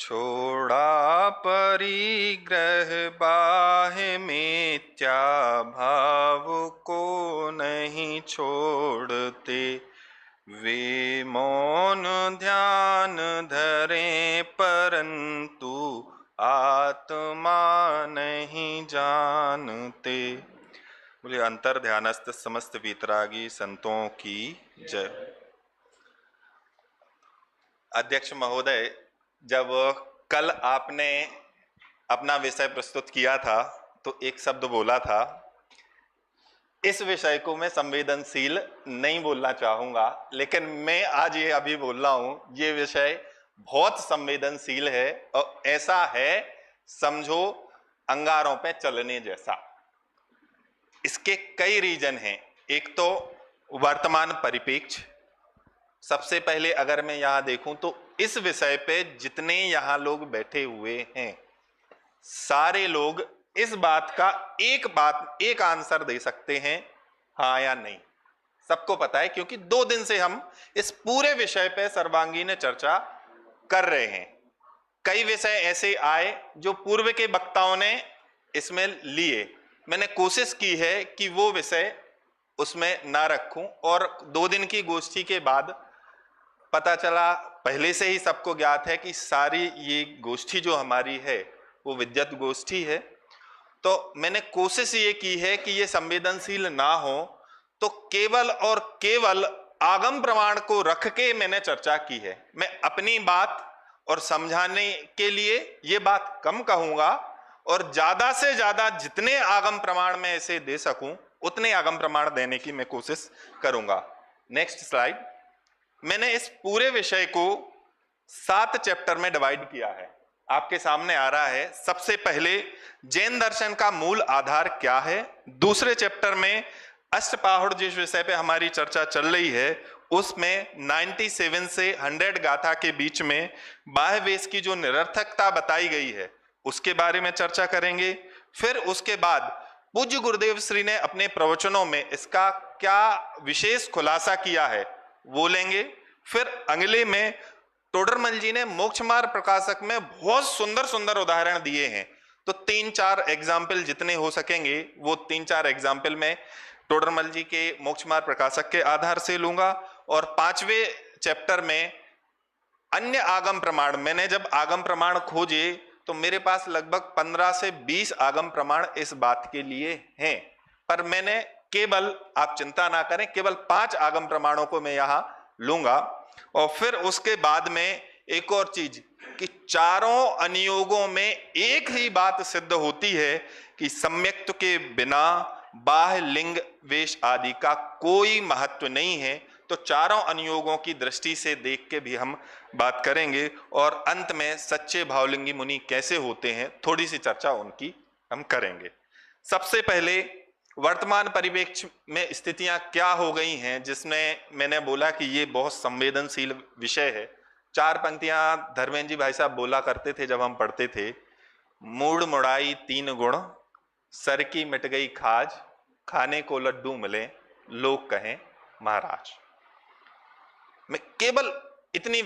छोड़ा परिग्रह बाह्य मिथ्या भाव को नहीं छोड़ते, वे मौन ध्यान धरे परंतु आत्मा नहीं जानते। बोले अंतर ध्यानस्थ समस्त वीतरागी संतों की जय। अध्यक्ष महोदय, जब कल आपने अपना विषय प्रस्तुत किया था तो एक शब्द बोला था, इस विषय को मैं संवेदनशील नहीं बोलना चाहूंगा, लेकिन मैं आज ये अभी बोल रहा हूं, ये विषय बहुत संवेदनशील है और ऐसा है समझो अंगारों पे चलने जैसा। इसके कई रीजन हैं। एक तो वर्तमान परिप्रेक्ष्य। सबसे पहले अगर मैं यहां देखूं तो इस विषय पे जितने यहां लोग बैठे हुए हैं, सारे लोग इस बात का एक आंसर दे सकते हैं, हाँ या नहीं। सबको पता है, क्योंकि 2 दिन से हम इस पूरे विषय पे सर्वांगीण चर्चा कर रहे हैं। कई विषय ऐसे आए जो पूर्व के वक्ताओं ने इसमें लिए। मैंने कोशिश की है कि वो विषय उसमें ना रखूं, और 2 दिन की गोष्ठी के बाद पता चला, पहले से ही सबको ज्ञात है कि सारी ये गोष्ठी जो हमारी है वो विद्वत गोष्ठी है। तो मैंने कोशिश ये की है कि ये संवेदनशील ना हो, तो केवल और केवल आगम प्रमाण को रख के मैंने चर्चा की है। मैं अपनी बात और समझाने के लिए ये बात कम कहूंगा, और ज्यादा से ज्यादा जितने आगम प्रमाण में इसे दे सकूं उतने आगम प्रमाण देने की मैं कोशिश करूंगा। Next slide. मैंने इस पूरे विषय को 7 चैप्टर में डिवाइड किया है, आपके सामने आ रहा है। सबसे पहले जैन दर्शन का मूल आधार क्या है। दूसरे चैप्टर में अष्टपाहुड़, जिस विषय पे हमारी चर्चा चल रही है, उसमें 97 से 100 गाथा के बीच में बाह्य वेश की जो निरर्थकता बताई गई है उसके बारे में चर्चा करेंगे। फिर उसके बाद पूज्य गुरुदेव श्री ने अपने प्रवचनों में इसका क्या विशेष खुलासा किया है वो लेंगे। फिर अगले में टोडरमल जी ने मोक्ष मार्ग प्रकाशक में बहुत सुंदर सुंदर उदाहरण दिए हैं, तो 3-4 एग्जाम्पल जितने हो सकेंगे वो 3-4 एग्जाम्पल में टोडरमल जी के मोक्ष मार्ग प्रकाशक के आधार से लूंगा। और 5वें चैप्टर में अन्य आगम प्रमाण, मैंने जब आगम प्रमाण खोजे तो मेरे पास लगभग 15 से 20 आगम प्रमाण इस बात के लिए हैं, पर मैंने केवल, आप चिंता ना करें, केवल 5 आगम प्रमाणों को मैं यहां लूंगा। और फिर उसके बाद में एक और चीज कि चारों अनुयोगों में एक ही बात सिद्ध होती है कि सम्यक्त के बिना बाह्य लिंग वेश आदि का कोई महत्व नहीं है। तो चारों अनुयोगों की दृष्टि से देख के भी हम बात करेंगे, और अंत में सच्चे भावलिंगी मुनि कैसे होते हैं थोड़ी सी चर्चा उनकी हम करेंगे। सबसे पहले वर्तमान परिप्रेक्ष्य में स्थितियां क्या हो गई हैं, जिसमें मैंने बोला कि ये बहुत संवेदनशील विषय है। 4 पंक्तियां धर्मेंद्र जी भाई साहब बोला करते थे जब हम पढ़ते थे, मूड मुड़ाई 3 गुण, सर की मिट गई खाज, खाने को लड्डू मिले, लोग कहें महाराज। मैं केवल इतनी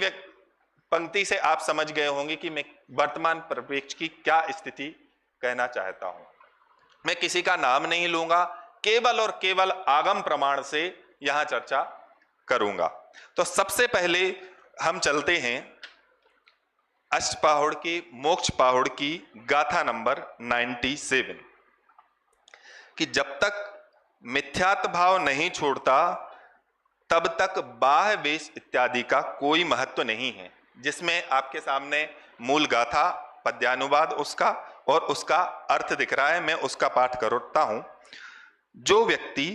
पंक्ति से आप समझ गए होंगे कि मैं वर्तमान परिप्रेक्ष्य की क्या स्थिति कहना चाहता हूं। मैं किसी का नाम नहीं लूंगा, केवल और केवल आगम प्रमाण से यहां चर्चा करूंगा। तो सबसे पहले हम चलते हैं अष्टपाहुड़ की, मोक्ष पाहुड़ की गाथा नंबर 97, कि जब तक मिथ्यात्व भाव नहीं छोड़ता तब तक बाह्य वेश इत्यादि का कोई महत्व नहीं है। जिसमें आपके सामने मूल गाथा, पद्यानुवाद उसका और उसका अर्थ दिख रहा है, मैं उसका पाठ करता हूं। जो व्यक्ति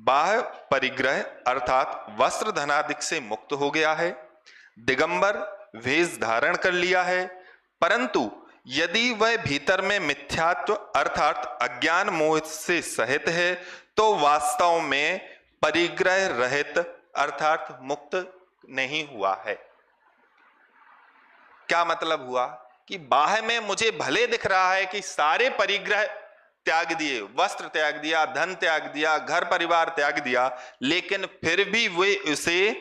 बाह्य परिग्रह अर्थात वस्त्र धनादिक से मुक्त हो गया है, दिगंबर वेश धारण कर लिया है, परंतु यदि वह भीतर में मिथ्यात्व अर्थात अज्ञान मोह से सहित है, तो वास्तव में परिग्रह रहित अर्थात मुक्त नहीं हुआ है। क्या मतलब हुआ कि बाह्य में मुझे भले दिख रहा है कि सारे परिग्रह त्याग दिए, वस्त्र त्याग दिया, धन त्याग दिया, घर परिवार त्याग दिया, लेकिन फिर भी वे उसे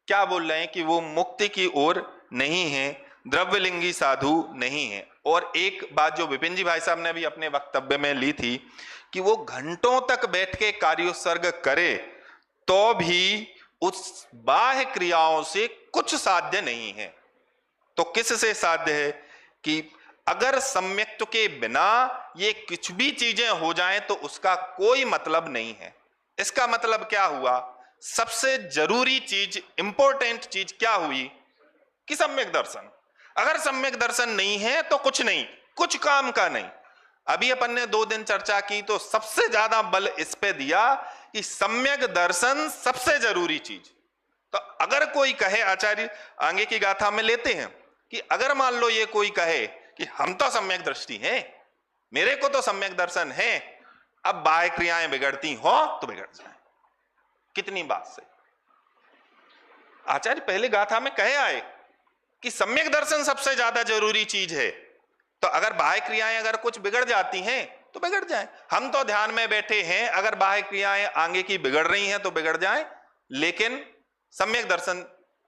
क्या बोल रहे हैं कि वो मुक्ति की ओर नहीं है। द्रव्यलिंगी साधु नहीं है। और एक बात जो विपिन जी भाई साहब ने भी अपने वक्तव्य में ली थी कि वो घंटों तक बैठ के कार्योत्सर्ग करे तो भी उस बाह्य क्रियाओं से कुछ साध्य नहीं है। तो किससे साध्य है कि अगर सम्यक्त्व के बिना ये कुछ भी चीजें हो जाएं तो उसका कोई मतलब नहीं है। इसका मतलब क्या हुआ, सबसे जरूरी चीज, इंपॉर्टेंट चीज क्या हुई कि सम्यक दर्शन। अगर सम्यक दर्शन नहीं है तो कुछ नहीं, कुछ काम का नहीं। अभी अपन ने 2 दिन चर्चा की तो सबसे ज्यादा बल इस पे दिया कि सम्यक दर्शन सबसे जरूरी चीज। तो अगर कोई कहे, आचार्य आगे की गाथा में लेते हैं कि अगर मान लो ये कोई कहे कि हम तो सम्यक दृष्टि हैं, मेरे को तो सम्यक दर्शन है, अब बाह्य क्रियाएं बिगड़ती हो तो बिगड़ जाए। कितनी बात से आचार्य पहले गाथा में कहे आए कि सम्यक दर्शन सबसे ज्यादा जरूरी चीज है। तो अगर बाह्य क्रियाएं अगर कुछ बिगड़ जाती हैं तो बिगड़ जाए। हम तो ध्यान में बैठे हैं, अगर बाह्य क्रियाएं आगे की बिगड़ रही हैं तो बिगड़ जाए, लेकिन सम्यक दर्शन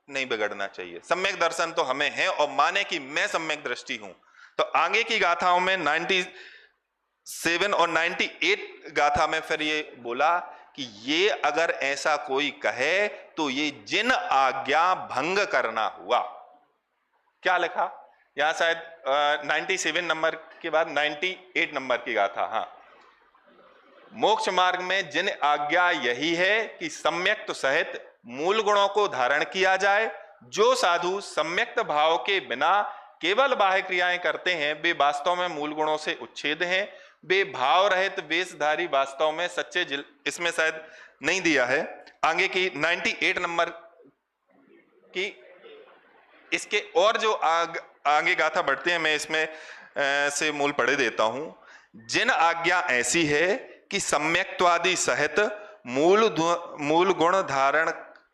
नहीं बिगड़ना चाहिए। सम्यक दर्शन तो हमें है और माने कि मैं सम्यक दृष्टि हूं। तो आगे की गाथाओं में 97 और 98 गाथा में फिर ये बोला कि ये अगर ऐसा कोई कहे तो ये जिन आज्ञा भंग करना हुआ। क्या लिखा यहां, शायद 97 नंबर के बाद 98 नंबर की गाथा। हाँ, मोक्ष मार्ग में जिन आज्ञा यही है कि सम्यक्त सहित मूल गुणों को धारण किया जाए। जो साधु सम्यक्त भाव के बिना केवल बाह्य क्रियाएं करते हैं वे वास्तव में मूल गुणों से उच्छेद हैं। वे भाव रहित वेशधारी वास्तव में सच्चे इसमें शायद नहीं दिया है। आगे की 98 नंबर की इसके और जो आगे गाथा बढ़ते हैं, मैं इसमें से मूल पढ़े देता हूं। जिन आज्ञा ऐसी है कि सम्यक्त्वादि सहित मूल गुण धारण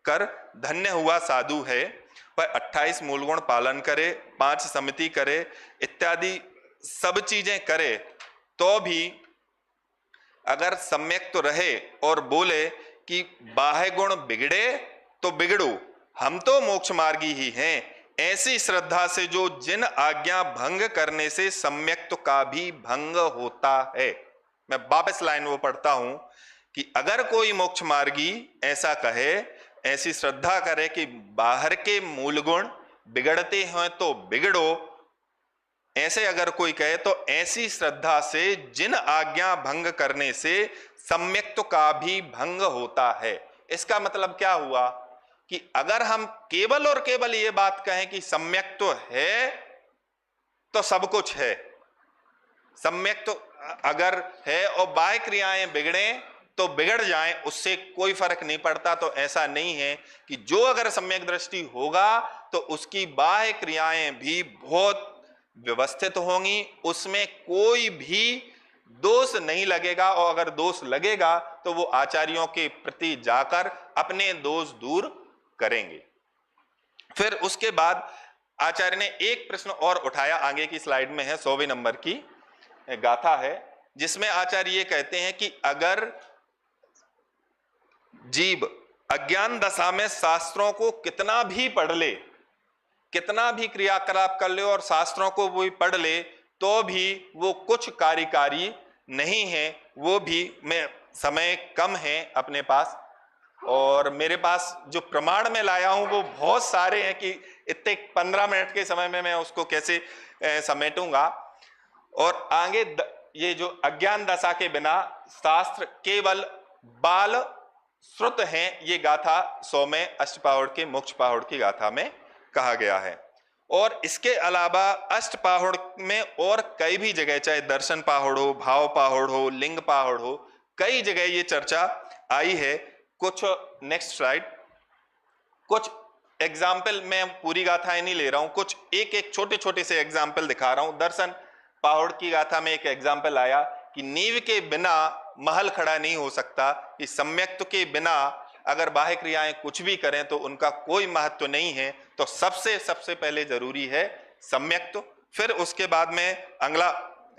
कर धन्य हुआ साधु है, वह 28 मूल गुण पालन करे, 5 समिति करे इत्यादि सब चीजें करे, तो भी अगर सम्यक तो रहे और बोले कि बाह्य गुण बिगड़े तो बिगड़ो, हम तो मोक्ष मार्गी ही हैं, ऐसी श्रद्धा से जो जिन आज्ञा भंग करने से सम्यक्त्व का भी भंग होता है। मैं वापस लाइन वो पढ़ता हूं कि अगर कोई मोक्ष मार्गी ऐसा कहे, ऐसी श्रद्धा करे कि बाहर के मूल गुण बिगड़ते हैं तो बिगड़ो, ऐसे अगर कोई कहे तो ऐसी श्रद्धा से जिन आज्ञा भंग करने से सम्यक्त्व का भी भंग होता है। इसका मतलब क्या हुआ कि अगर हम केवल और केवल ये बात कहें कि सम्यक्त्व है तो सब कुछ है, सम्यक्त्व अगर है और बाह्य क्रियाएं बिगड़े तो बिगड़ जाएं, उससे कोई फर्क नहीं पड़ता, तो ऐसा नहीं है कि जो अगर सम्यक दृष्टि होगा तो उसकी बाह्य क्रियाएं भी बहुत व्यवस्थित होंगी, उसमें कोई भी दोष नहीं लगेगा, और अगर दोष लगेगा तो वो आचार्यों के प्रति जाकर अपने दोष दूर करेंगे। फिर उसके बाद आचार्य ने एक प्रश्न और उठाया, आगे की स्लाइड में है, 100वें नंबर की गाथा है, जिसमें आचार्य ये कहते हैं कि अगर जीव अज्ञान दशा में शास्त्रों को कितना भी पढ़ ले, कितना भी क्रियाकलाप कर ले और शास्त्रों को वो पढ़ ले, तो भी वो कुछ कार्यकारी नहीं है। वो भी मैं समय कम है अपने पास, और मेरे पास जो प्रमाण में लाया हूं वो बहुत सारे हैं कि इतने 15 मिनट के समय में मैं उसको कैसे समेटूंगा। और आगे ये जो अज्ञान दशा के बिना शास्त्र केवल बाल श्रुत हैं, ये गाथा 100वें अष्टपाहुड़ के मोक्ष पाहुड़ की गाथा में कहा गया है। और इसके अलावा अष्टपाहुड़ में और कई भी जगह, चाहे दर्शन पाहुड़ हो, भाव पाहुड़ हो, लिंग पाहुड़ हो, कई जगह ये चर्चा आई है। कुछ नेक्स्ट स्लाइड, कुछ एग्जाम्पल, मैं पूरी गाथाएं नहीं ले रहा हूं, कुछ एक एक छोटे छोटे से एग्जाम्पल दिखा रहा हूं। दर्शन पाहुड़ की गाथा में एक एग्जाम्पल आया कि नींव के बिना महल खड़ा नहीं हो सकता, कि सम्यक्त्व के बिना अगर बाह्य क्रियाएं कुछ भी करें तो उनका कोई महत्व नहीं है। तो सबसे पहले जरूरी है सम्यक्त्व। फिर उसके बाद में अगला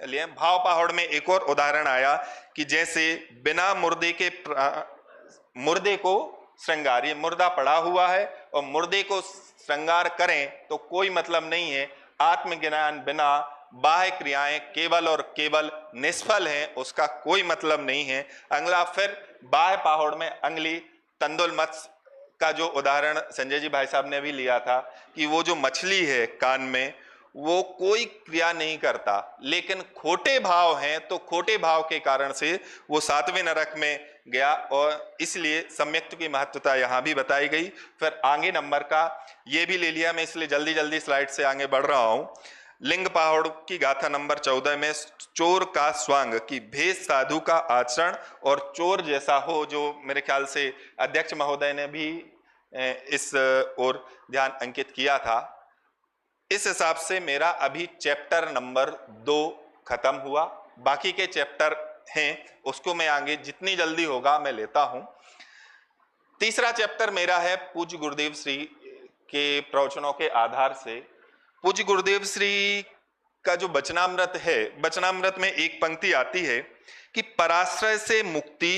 लिए भाव पाहुड़ में एक और उदाहरण आया कि जैसे बिना मुर्दे को श्रृंगार। ये मुर्दा पड़ा हुआ है और मुर्दे को श्रृंगार करें तो कोई मतलब नहीं है। आत्मज्ञान बिना बाह्य क्रियाएं केवल और केवल निष्फल हैं, उसका कोई मतलब नहीं है। अगला फिर बाह्य पाहुड़ में अंगली तंदुल मत्स्य का जो उदाहरण संजय जी भाई साहब ने भी लिया था कि वो जो मछली है कान में, वो कोई क्रिया नहीं करता, लेकिन खोटे भाव हैं तो खोटे भाव के कारण से वो 7वें नरक में गया, और इसलिए सम्यक्त की महत्वता यहां भी बताई गई। फिर आगे नंबर का ये भी ले लिया मैं, इसलिए जल्दी जल्दी स्लाइड से आगे बढ़ रहा हूं। लिंग पहाड़ की गाथा नंबर 14 में चोर का स्वांग की भेष साधु का आचरण और चोर जैसा हो, जो मेरे ख्याल से अध्यक्ष महोदय ने भी इस ओर ध्यान अंकित किया था। इस हिसाब से मेरा अभी चैप्टर नंबर 2 खत्म हुआ। बाकी के चैप्टर हैं उसको मैं आगे जितनी जल्दी होगा मैं लेता हूं। तीसरा चैप्टर मेरा है पूज्य गुरुदेव श्री के प्रवचनों के आधार से। पूज्य गुरुदेव श्री का जो वचनामृत है, वचनामृत में एक पंक्ति आती है कि पराश्रय से मुक्ति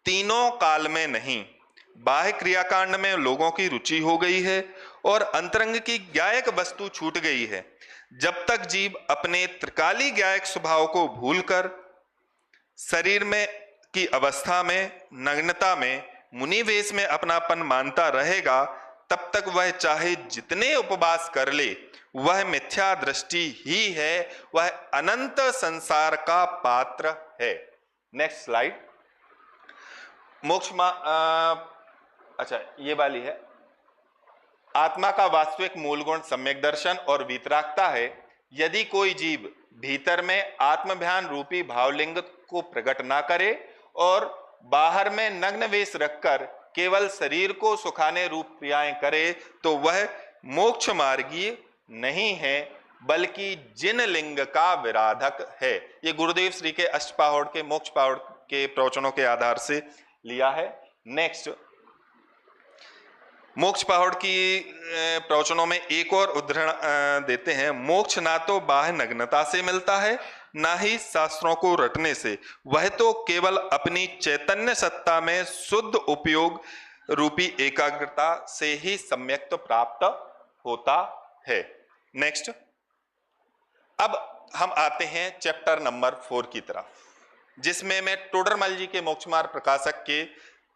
तीनों काल में नहीं। बाह्य क्रियाकांड में लोगों की रुचि हो गई है और अंतरंग की ज्ञायक वस्तु छूट गई है। जब तक जीव अपने त्रिकाली ज्ञायक स्वभाव को भूलकर शरीर में की अवस्था में नग्नता में मुनिवेश में अपनापन मानता रहेगा, तब तक वह चाहे जितने उपवास कर ले वह मिथ्या दृष्टि ही है, वह अनंत संसार का पात्र है। Next slide. मोक्ष अच्छा ये वाली है। आत्मा का वास्तविक मूल गुण सम्यक दर्शन और वीतरागता है। यदि कोई जीव भीतर में आत्मध्यान रूपी भावलिंग को प्रकट ना करे और बाहर में नग्न वेश रखकर केवल शरीर को सुखाने रूप क्रियाएं करे, तो वह मोक्ष मार्गी नहीं है बल्कि जिन लिंग का विराधक है। ये गुरुदेव श्री के अष्टपहाड़ के मोक्ष पहाड़ के प्रवचनों के आधार से लिया है। नेक्स्ट, मोक्ष पहाड़ की प्रवचनों में एक और उदाहरण देते हैं। मोक्ष ना तो बाह्य नग्नता से मिलता है ना ही शास्त्रों को रटने से, वह तो केवल अपनी चैतन्य सत्ता में शुद्ध उपयोग रूपी एकाग्रता से ही सम्यक प्राप्त होता है। नेक्स्ट, अब हम आते हैं चैप्टर नंबर 4 की तरफ, जिसमें मैं टोडरमल जी के मोक्ष मार्ग प्रकाशक के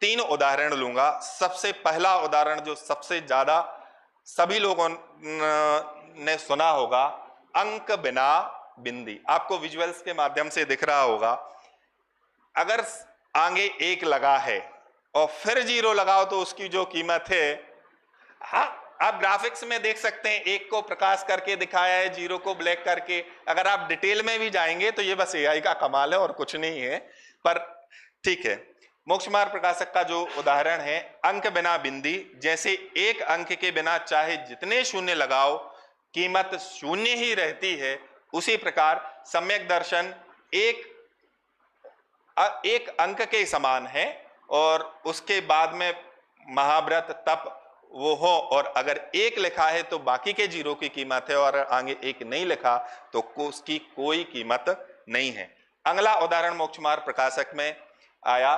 3 उदाहरण लूंगा। सबसे पहला उदाहरण जो सबसे ज्यादा सभी लोगों ने सुना होगा, अंक बिना बिंदी। आपको विजुअल्स के माध्यम से दिख रहा होगा। अगर आगे 1 लगा है और फिर 0 लगाओ तो उसकी जो कीमत है, हाँ आप ग्राफिक्स में देख सकते हैं, 1 को प्रकाश करके दिखाया है, 0 को ब्लैक करके। अगर आप डिटेल में भी जाएंगे तो ये बस एआई का कमाल है और कुछ नहीं है, पर ठीक है। मोक्ष मार्ग प्रकाशक का जो उदाहरण है, अंक बिना बिंदी, जैसे 1 अंक के बिना चाहे जितने शून्य लगाओ कीमत शून्य ही रहती है, उसी प्रकार सम्यक दर्शन एक अंक के समान है और उसके बाद में महाव्रत तप वो हो, और अगर 1 लिखा है तो बाकी के 0 की कीमत है, और आगे 1 नहीं लिखा तो उसकी कोई कीमत नहीं है। अगला उदाहरण मोक्ष मार्ग प्रकाशक में आया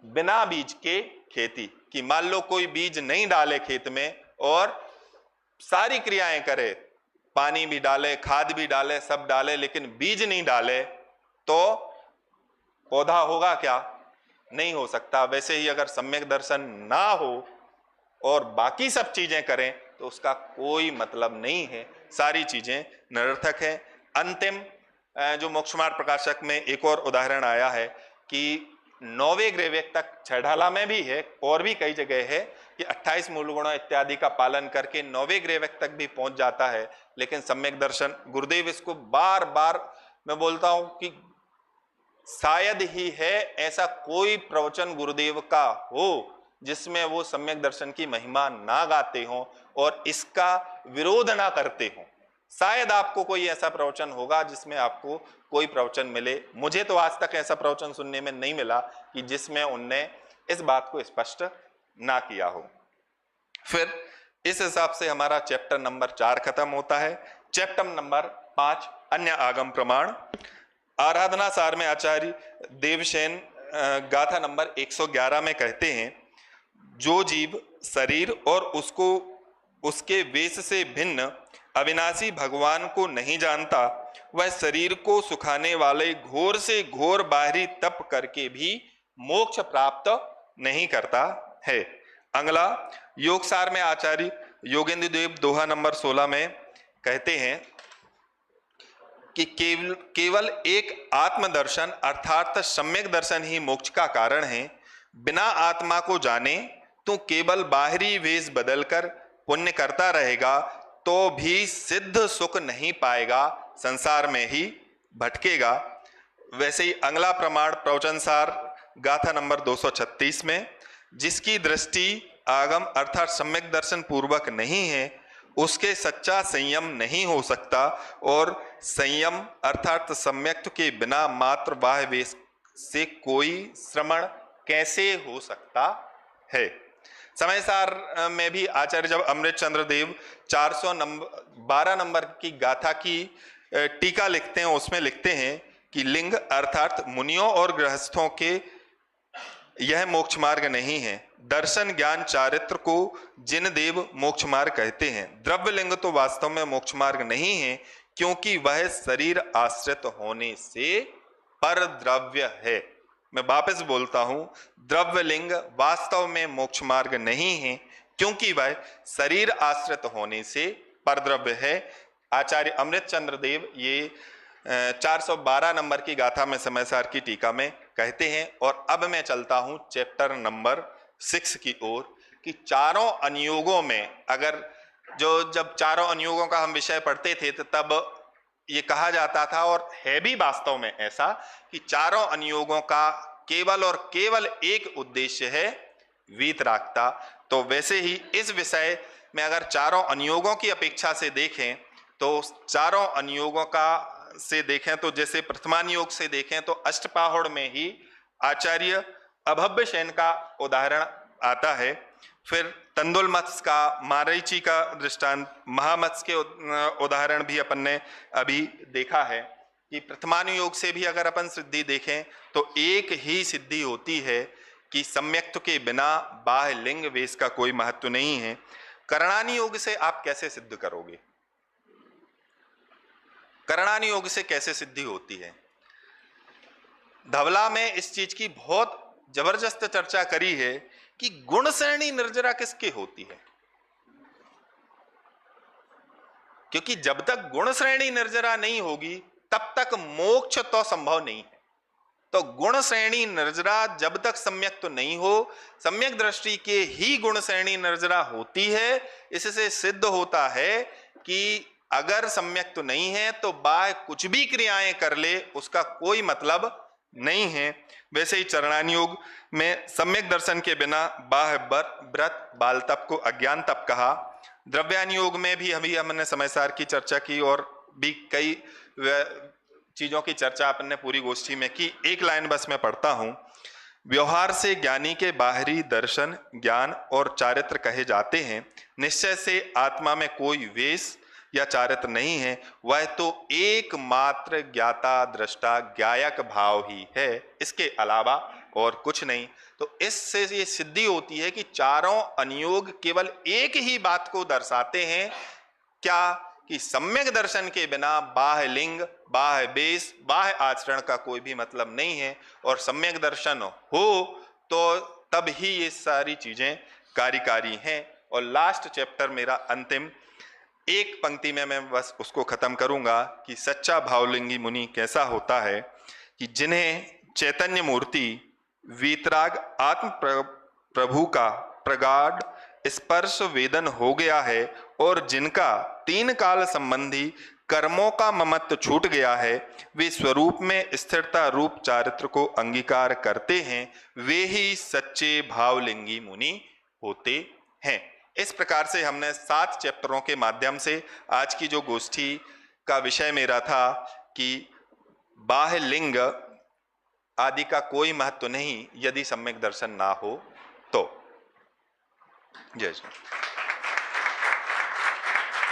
बिना बीज के खेती, कि मान लो कोई बीज नहीं डाले खेत में और सारी क्रियाएं करे, पानी भी डाले, खाद भी डाले, सब डाले, लेकिन बीज नहीं डाले तो पौधा होगा क्या? नहीं हो सकता। वैसे ही अगर सम्यक दर्शन ना हो और बाकी सब चीजें करें तो उसका कोई मतलब नहीं है, सारी चीजें निरर्थक है। अंतिम जो मोक्ष मार्ग प्रकाशक में एक और उदाहरण आया है कि 9वें ग्रेवेक तक, छठाला में भी है और भी कई जगह है कि 28 मूल गुणों इत्यादि का पालन करके 9वें ग्रेवेक तक भी पहुंच जाता है, लेकिन सम्यक दर्शन, गुरुदेव इसको बार बार मैं बोलता हूं कि शायद ही है ऐसा कोई प्रवचन गुरुदेव का हो जिसमें वो सम्यक दर्शन की महिमा ना गाते हों और इसका विरोध ना करते हों। शायद आपको कोई ऐसा प्रवचन होगा जिसमें आपको कोई प्रवचन मिले। मुझे तो आज तक ऐसा प्रवचन सुनने में नहीं मिला कि जिसमें उनने इस बात को स्पष्ट ना किया हो। फिर इस हिसाब से हमारा चैप्टर नंबर 4 खत्म होता है। चैप्टर नंबर 5 अन्य आगम प्रमाण। आराधना सार में आचार्य देवसेन गाथा नंबर 111 में कहते हैं, जो जीव शरीर और उसको उसके वेश से भिन्न अविनाशी भगवान को नहीं जानता, वह शरीर को सुखाने वाले घोर से घोर बाहरी तप करके भी मोक्ष प्राप्त नहीं करता है। अगला योगसार में आचार्य योगेंद्र देव दोहा नंबर 16 में कहते हैं कि केवल एक आत्मदर्शन अर्थात सम्यक दर्शन ही मोक्ष का कारण है। बिना आत्मा को जाने तो केवल बाहरी वेश बदलकर पुण्य करता रहेगा तो भी सिद्ध सुख नहीं पाएगा, संसार में ही भटकेगा। वैसे ही अगला प्रमाण प्रवचनसार गाथा नंबर 236 में, जिसकी दृष्टि आगम अर्थात सम्यक दर्शन पूर्वक नहीं है उसके सच्चा संयम नहीं हो सकता, और संयम अर्थात सम्यक के बिना मात्र बाह्य वेश से कोई श्रवण कैसे हो सकता है। समयसार में भी आचार्य जब अमृत चंद्र देव 412 नंबर की गाथा की टीका लिखते हैं, उसमें लिखते हैं कि लिंग अर्थात मुनियों और गृहस्थों के यह मोक्ष मार्ग नहीं है। दर्शन ज्ञान चारित्र को जिन देव मोक्ष मार्ग कहते हैं। द्रव्य लिंग तो वास्तव में मोक्ष मार्ग नहीं है, क्योंकि वह शरीर आश्रित होने से पर द्रव्य है। मैं वापस बोलता हूं, द्रव्य लिंग वास्तव में मोक्ष मार्ग नहीं है, क्योंकि वह शरीर आश्रित होने से परद्रव्य है। आचार्य अमृत चंद्र देव ये 412 नंबर की गाथा में समयसार की टीका में कहते हैं। और अब मैं चलता हूं चैप्टर नंबर 6 की ओर, कि चारों अनुयोगों में अगर जब चारों अनुयोगों का हम विषय पढ़ते थे तो तब ये कहा जाता था, और है भी वास्तव में ऐसा, कि चारों अनुयोगों का केवल और केवल एक उद्देश्य है, वीतरागता। तो वैसे ही इस विषय में अगर चारों अनुयोगों की अपेक्षा से देखें तो चारों अनुयोगों का से देखें तो जैसे प्रथमानुयोग से देखें तो अष्टपाहुड़ में ही आचार्य अभव्य सेन का उदाहरण आता है। फिर तंदुल मत्स्य का, मारीची का दृष्टांत, महामत्स्य के उदाहरण भी अपन ने अभी देखा है कि प्रथमानुयोग से भी अगर अपन सिद्धि देखें तो एक ही सिद्धि होती है कि सम्यक्त्व के बिना बाह्य लिंग वेश का कोई महत्व नहीं है। करणानुयोग से आप कैसे सिद्ध करोगे? करणानुयोग से कैसे सिद्धि होती है? धवला में इस चीज की बहुत जबरदस्त चर्चा करी है कि गुण श्रेणी निर्जरा किसके होती है, क्योंकि जब तक गुण श्रेणी निर्जरा नहीं होगी तब तक मोक्ष तो संभव नहीं है। तो गुण श्रेणी निर्जरा जब तक सम्यक तो नहीं हो, सम्यक दृष्टि के ही गुण श्रेणी निर्जरा होती है। इससे सिद्ध होता है कि अगर सम्यक तो नहीं है तो बाह्य कुछ भी क्रियाएं कर ले उसका कोई मतलब नहीं है। वैसे ही चरणानुयोग में सम्यक दर्शन के बिना बाह्य व्रत बाल तप को अज्ञान तप कहा। द्रव्यानुयोग में भी हमने समयसार की चर्चा की और भी कई चीजों की चर्चा अपन ने पूरी गोष्ठी में की। एक लाइन बस मैं पढ़ता हूं। व्यवहार से ज्ञानी के बाहरी दर्शन ज्ञान और चारित्र कहे जाते हैं। निश्चय से आत्मा में कोई वेश या चारित्र नहीं है, वह तो एकमात्र ज्ञाता दृष्टा ज्ञायक भाव ही है, इसके अलावा और कुछ नहीं। तो इससे ये सिद्धि होती है कि चारों अनुयोग केवल एक ही बात को दर्शाते हैं, क्या कि सम्यक दर्शन के बिना बाह्य लिंग, बाह्य वेश, बाह्य आचरण का कोई भी मतलब नहीं है। और सम्यक दर्शन हो तो तब ही ये सारी चीजें कार्यकारी हैं। और लास्ट चैप्टर मेरा अंतिम एक पंक्ति में मैं बस उसको खत्म करूंगा कि सच्चा भावलिंगी मुनि कैसा होता है, कि जिन्हें चैतन्य मूर्ति वीतराग आत्म प्रभु का प्रगाढ़ स्पर्श वेदन हो गया है और जिनका तीन काल संबंधी कर्मों का ममत्व छूट गया है, वे स्वरूप में स्थिरता रूप चारित्र को अंगीकार करते हैं, वे ही सच्चे भावलिंगी मुनि होते हैं। इस प्रकार से हमने 7 चैप्टरों के माध्यम से आज की जो गोष्ठी का विषय मेरा था कि बाह्य लिंग आदि का कोई महत्व नहीं यदि सम्यक दर्शन ना हो तो। जय श्री